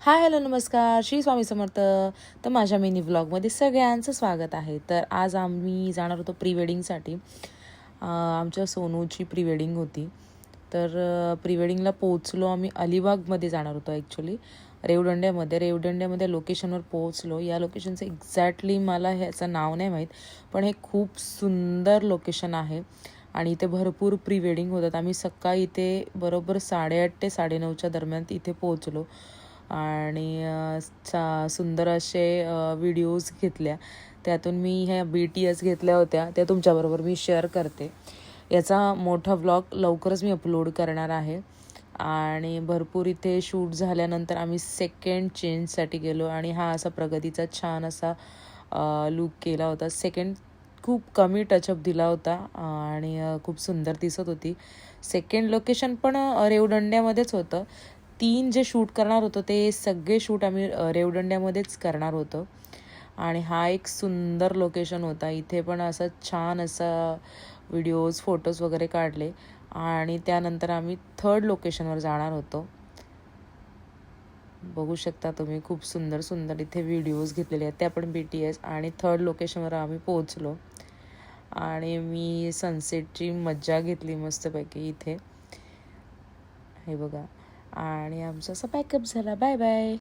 Hi hello नमस्कार, श्री स्वामी समर्थ. तर माझ्या मिनी व्लॉगमध्ये सगळ्यांचं स्वागत आहे. तर आज आम्ही जाणार होतो प्री वेडिंगसाठी. आमच्या सोनूची प्री वेडिंग होती. तर प्री वेडिंगला पोहोचलो आम्ही. अलिबागमध्ये जाणार होतो ॲक्च्युली, रेवदंड्यामध्ये लोकेशनवर पोहोचलो. या लोकेशनचं एक्झॅक्टली मला ह्याचं नाव नाही माहीत, पण हे खूप सुंदर लोकेशन आहे आणि इथे भरपूर प्री वेडिंग होतात. आम्ही सकाळी इथे बरोबर 8:30 ते 9:30च्या दरम्यान इथे पोहोचलो आणि सुंदर असे व्हिडिओज घेतल्या. त्यातून मी ह्या BTS घेतल्या होत्या, त्या तुमच्याबरोबर मी शेअर करते. याचा मोठा व्लॉग लवकरच मी अपलोड करणार आहे. आणि भरपूर इथे शूट झाल्यानंतर आम्ही सेकंड चेंजसाठी गेलो आणि हा असा प्रगतीचा छान असा लूक केला होता. सेकंड खूप कमी टचअप दिला होता आणि खूप सुंदर दिसत होती. सेकंड लोकेशन पण रेवदंड्यामध्येच होतं. 3 जे शूट करणार होतो ते सगळे शूट आम्ही रेवदंड्यामध्येच करणार होतो. आणि हा एक सुंदर लोकेशन होता. इथे पण असं छान असा व्हिडिओज फोटोज वगैरे काढले आणि त्यानंतर आम्ही थर्ड लोकेशनवर जाणार होतो. बघू शकता तुम्ही, खूप सुंदर सुंदर इथे व्हिडिओज घेतलेले आहेत, त्या पण BTS. आणि थर्ड लोकेशनवर आम्ही पोहोचलो आणि मी सनसेटची मज्जा घेतली मस्तपैकी इथे. हे बघा, आणि आमचा असा पॅकअप झाला. Bye bye.